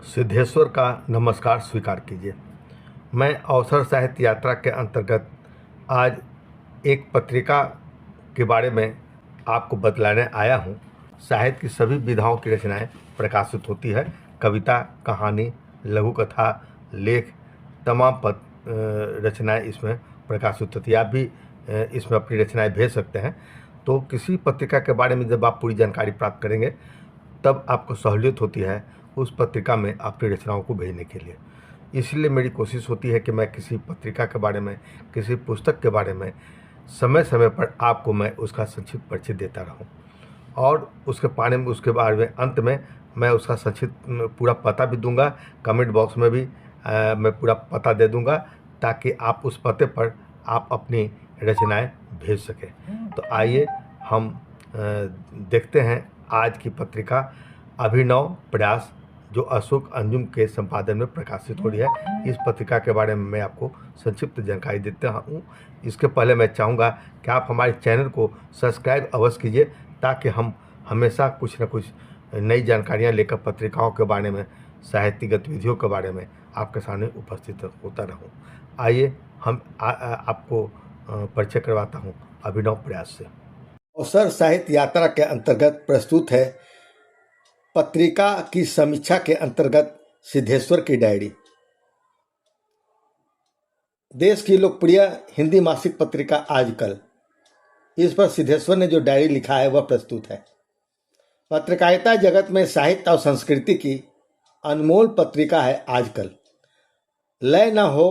सिद्धेश्वर का नमस्कार स्वीकार कीजिए। मैं अवसर साहित्य यात्रा के अंतर्गत आज एक पत्रिका के बारे में आपको बतलाने आया हूँ। साहित्य की सभी विधाओं की रचनाएं प्रकाशित होती है। कविता, कहानी, लघु कथा, लेख, तमाम रचनाएं इसमें प्रकाशित होती है। आप भी इसमें अपनी रचनाएं भेज सकते हैं। तो किसी पत्रिका के बारे में जब आप पूरी जानकारी प्राप्त करेंगे तब आपको सहूलियत होती है उस पत्रिका में अपनी रचनाओं को भेजने के लिए। इसलिए मेरी कोशिश होती है कि मैं किसी पत्रिका के बारे में, किसी पुस्तक के बारे में समय समय पर आपको मैं उसका संक्षिप्त परिचय देता रहूं, और उसके बारे में अंत में मैं उसका संक्षिप्त पूरा पता भी दूंगा। कमेंट बॉक्स में भी मैं पूरा पता दे दूंगा ताकि आप उस पते पर आप अपनी रचनाएं भेज सकें। तो आइए हम देखते हैं आज की पत्रिका अभिनव प्रयास, जो अशोक अंजुम के संपादन में प्रकाशित हो रही है। इस पत्रिका के बारे में मैं आपको संक्षिप्त जानकारी देता हूँ। इसके पहले मैं चाहूँगा कि आप हमारे चैनल को सब्सक्राइब अवश्य कीजिए ताकि हम हमेशा कुछ न कुछ नई जानकारियाँ लेकर पत्रिकाओं के बारे में, साहित्यिक गतिविधियों के बारे में आपके सामने उपस्थित होता रहूँ। आइए हम आपको परिचय करवाता हूँ अभिनव प्रयास से। अवसर साहित्य यात्रा के अंतर्गत प्रस्तुत है पत्रिका की समीक्षा के अंतर्गत सिद्धेश्वर की डायरी। देश की लोकप्रिय हिंदी मासिक पत्रिका आजकल, इस पर सिद्धेश्वर ने जो डायरी लिखा है वह प्रस्तुत है। पत्रकारिता जगत में साहित्य और संस्कृति की अनमोल पत्रिका है आजकल। लय न हो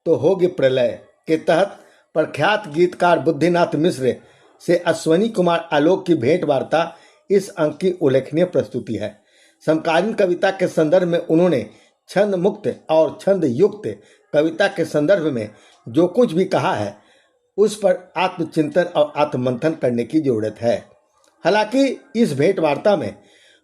तो होगी प्रलय के तहत प्रख्यात गीतकार बुद्धिनाथ मिश्र से अश्वनी कुमार आलोक की भेंट वार्ता इस अंक की उल्लेखनीय प्रस्तुति है। समकालीन कविता के संदर्भ में उन्होंने छंद मुक्त और छंद युक्त कविता के संदर्भ में जो कुछ भी कहा है उस पर आत्मचिंतन और आत्ममंथन करने की जरूरत है। हालांकि इस भेंट वार्ता में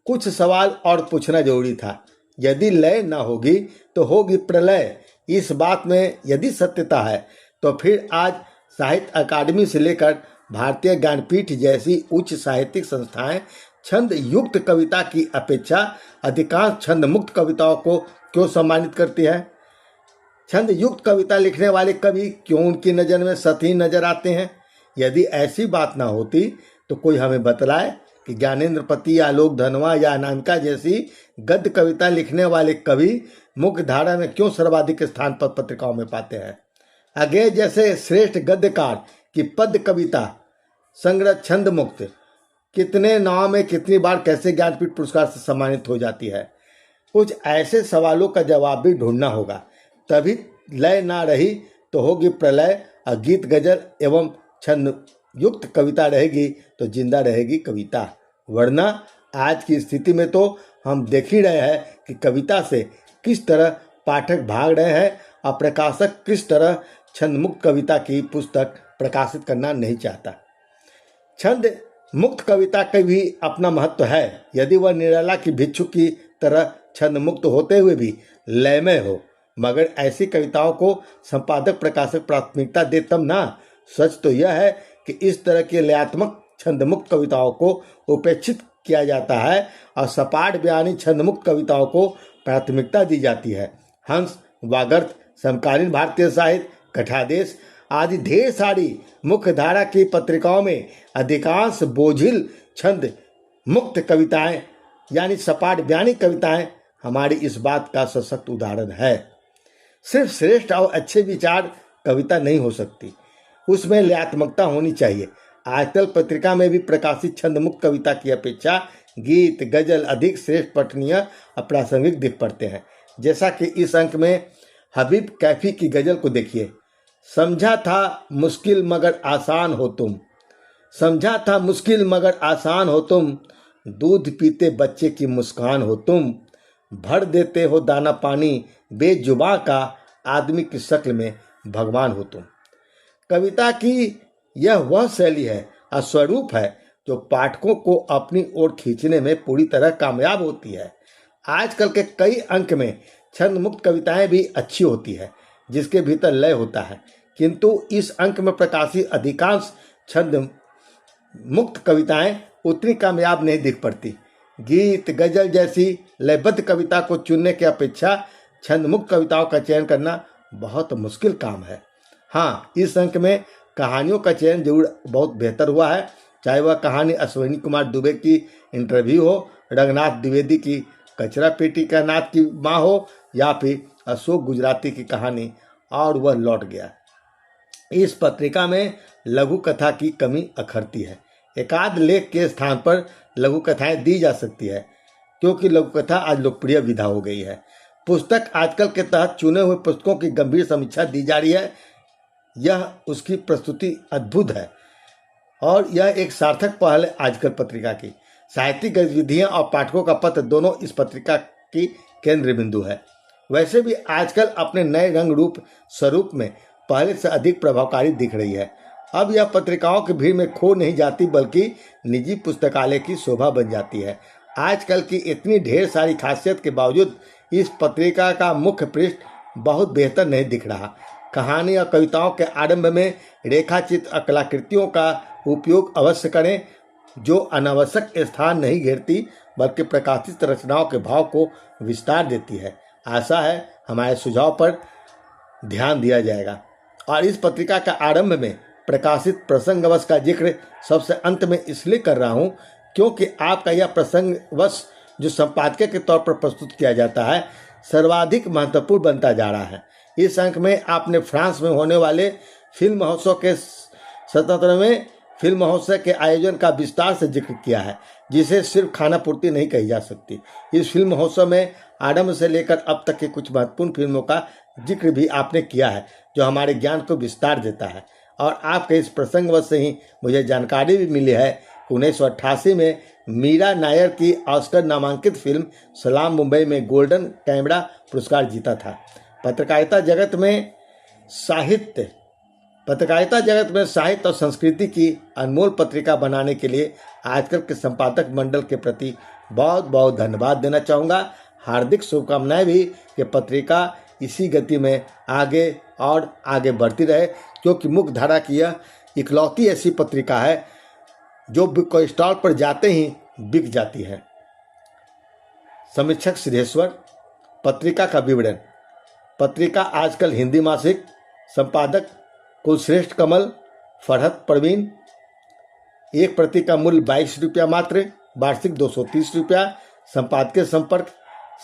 कुछ सवाल और पूछना जरूरी था। यदि लय न होगी तो होगी प्रलय, इस बात में यदि सत्यता है तो फिर आज साहित्य अकादमी से लेकर भारतीय ज्ञानपीठ जैसी उच्च साहित्यिक संस्थाएं छंद युक्त कविता की अपेक्षा अधिकांश छंद मुक्त कविताओं को क्यों सम्मानित करती है? छंद युक्त कविता लिखने वाले कवि क्यों उनकी नज़र में सती नजर आते हैं? यदि ऐसी बात ना होती तो कोई हमें बतलाए कि ज्ञानेंद्रपति, आलोक धनवा या अनामिका जैसी गद्य कविता लिखने वाले कवि मुख्य धारा में क्यों सर्वाधिक स्थान पर पत्रिकाओं में पाते हैं। आगे जैसे श्रेष्ठ गद्यकार की पद्य कविता संग्रह छंद मुक्त कितने नाम में कितनी बार कैसे ज्ञानपीठ पुरस्कार से सम्मानित हो जाती है? कुछ ऐसे सवालों का जवाब भी ढूंढना होगा। तभी लय ना रही तो होगी प्रलय और गीत गजल एवं छंद युक्त कविता रहेगी तो जिंदा रहेगी कविता। वरना आज की स्थिति में तो हम देख ही रहे हैं कि कविता से किस तरह पाठक भाग रहे हैं और प्रकाशक किस तरह छंद मुक्त कविता की पुस्तक प्रकाशित करना नहीं चाहता। छंद मुक्त कविता का भी अपना महत्व है। यदि वह निराला की भिक्षु की तरह छंद मुक्त होते हुए भी लयमय हो, मगर ऐसी कविताओं को संपादक प्रकाशक प्राथमिकता दे तब ना। सच तो यह है कि इस तरह के लयात्मक छंद मुक्त कविताओं को उपेक्षित किया जाता है और सपाट बयानी छंद मुक्त कविताओं को प्राथमिकता दी जाती है। हंस, वागर्थ, समकालीन भारतीय साहित्य, कथादेश आदि ढेर सारी मुख्य धारा की पत्रिकाओं में अधिकांश बोझिल छंद मुक्त कविताएं यानी सपाट बयानी कविताएं हमारी इस बात का सशक्त उदाहरण है। सिर्फ श्रेष्ठ और अच्छे विचार कविता नहीं हो सकती, उसमें लयात्मकता होनी चाहिए। आजकल पत्रिका में भी प्रकाशित छंद मुक्त कविता की अपेक्षा गीत गजल अधिक श्रेष्ठ, पठनीय और प्रासंगिक दिख पड़ते हैं। जैसा कि इस अंक में हबीब कैफी की गजल को देखिए। समझा था मुश्किल मगर आसान हो तुम, समझा था मुश्किल मगर आसान हो तुम, दूध पीते बच्चे की मुस्कान हो तुम, भर देते हो दाना पानी बेजुबां का, आदमी की शक्ल में भगवान हो तुम। कविता की यह वह शैली है और स्वरूप है जो पाठकों को अपनी ओर खींचने में पूरी तरह कामयाब होती है। आजकल के कई अंक में छंद मुक्त कविताएं भी अच्छी होती है जिसके भीतर लय होता है, किंतु इस अंक में प्रकाशित अधिकांश छंद मुक्त कविताएं उतनी कामयाब नहीं दिख पड़ती। गीत, गजल जैसी लयबद्ध कविता को चुनने की अपेक्षा छंदमुक्त कविताओं का चयन करना बहुत मुश्किल काम है। हाँ, इस अंक में कहानियों का चयन जरूर बहुत बेहतर हुआ है, चाहे वह कहानी अश्विनी कुमार दुबे की इंटरव्यू हो, रंगनाथ द्विवेदी की कचरा पेटी का नाथ की माँ हो, या फिर अशोक गुजराती की कहानी और वह लौट गया। इस पत्रिका में लघु कथा की कमी अखरती है। एकाध लेख के स्थान पर लघु कथाएं दी जा सकती है, क्योंकि लघु कथा आज लोकप्रिय विधा हो गई है। पुस्तक आजकल के तहत चुने हुए पुस्तकों की गंभीर समीक्षा दी जा रही है। यह उसकी प्रस्तुति अद्भुत है और यह एक सार्थक पहल है आजकल पत्रिका की। साहित्यिक गतिविधियां और पाठकों का पत्र दोनों इस पत्रिका की केंद्र बिंदु है। वैसे भी आजकल अपने नए रंग रूप स्वरूप में पहले से अधिक प्रभावकारी दिख रही है। अब यह पत्रिकाओं की भीड़ में खो नहीं जाती, बल्कि निजी पुस्तकालय की शोभा बन जाती है। आजकल की इतनी ढेर सारी खासियत के बावजूद इस पत्रिका का मुख्य पृष्ठ बहुत बेहतर नहीं दिख रहा। कहानी और कविताओं के आरंभ में रेखाचित्र कलाकृतियों का उपयोग अवश्य करें, जो अनावश्यक स्थान नहीं घेरती, बल्कि प्रकाशित रचनाओं के भाव को विस्तार देती है। आशा है हमारे सुझाव पर ध्यान दिया जाएगा। और इस पत्रिका का आरंभ में प्रकाशित प्रसंगवश का जिक्र सबसे अंत में इसलिए कर रहा हूँ, क्योंकि आपका यह प्रसंगवश जो संपादकीय के तौर पर प्रस्तुत किया जाता है, सर्वाधिक महत्वपूर्ण बनता जा रहा है। इस अंक में आपने फ्रांस में होने वाले फिल्म महोत्सव के 77वें फिल्म महोत्सव के आयोजन का विस्तार से जिक्र किया है, जिसे सिर्फ खाना पूर्ति नहीं कही जा सकती। इस फिल्म महोत्सव में आरंभ से लेकर अब तक के कुछ महत्वपूर्ण फिल्मों का जिक्र भी आपने किया है, जो हमारे ज्ञान को विस्तार देता है। और आपके इस प्रसंगवश से ही मुझे जानकारी भी मिली है कि 1988 में मीरा नायर की ऑस्कर नामांकित फिल्म सलाम मुंबई में गोल्डन कैमरा पुरस्कार जीता था। पत्रकारिता जगत में साहित्य और संस्कृति की अनमोल पत्रिका बनाने के लिए आजकल के संपादक मंडल के प्रति बहुत बहुत धन्यवाद देना चाहूँगा। हार्दिक शुभकामनाएं भी कि पत्रिका इसी गति में आगे और आगे बढ़ती रहे, क्योंकि मुख्य धारा की यह इकलौती ऐसी पत्रिका है जो बुक स्टॉल पर जाते ही बिक जाती है। समीक्षक सिद्धेश्वर। पत्रिका का विवरण। पत्रिका आजकल हिंदी मासिक। संपादक कुलश्रेष्ठ कमल, फरहत परवीन। एक प्रति का मूल्य 22 रुपया मात्र, वार्षिक 230 रुपया। संपादकीय संपर्क।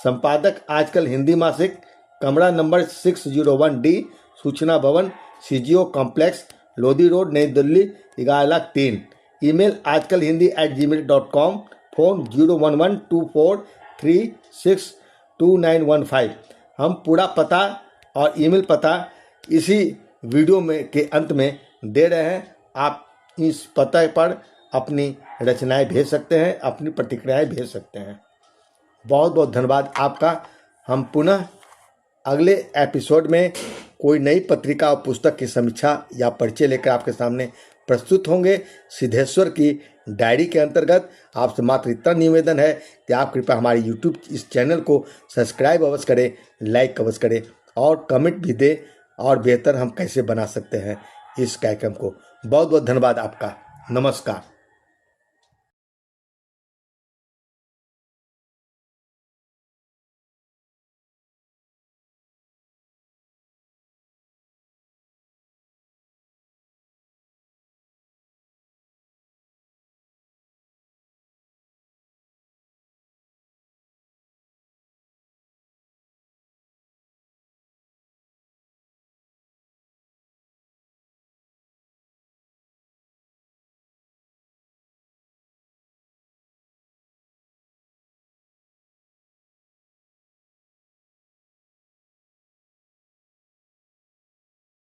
संपादक आजकल हिंदी मासिक, कमरा नंबर 601D, सूचना भवन, CGO कॉम्प्लेक्स, लोधी रोड, नई दिल्ली 11,03,000। ईमेल आजकलहिंदी@gmail.com। फ़ोन 01124362915। हम पूरा पता और ईमेल पता इसी वीडियो में के अंत में दे रहे हैं। आप इस पते पर अपनी रचनाएं भेज सकते हैं, अपनी प्रतिक्रियाएं भेज सकते हैं। बहुत बहुत धन्यवाद आपका। हम पुनः अगले एपिसोड में कोई नई पत्रिका और पुस्तक की समीक्षा या परिचय लेकर आपके सामने प्रस्तुत होंगे। सिद्धेश्वर की डायरी के अंतर्गत आपसे मात्र इतना निवेदन है कि आप कृपया हमारे YouTube इस चैनल को सब्सक्राइब अवश्य करें, लाइक अवश्य करें और कमेंट भी दें, और बेहतर हम कैसे बना सकते हैं इस कार्यक्रम को। बहुत बहुत धन्यवाद आपका। नमस्कार।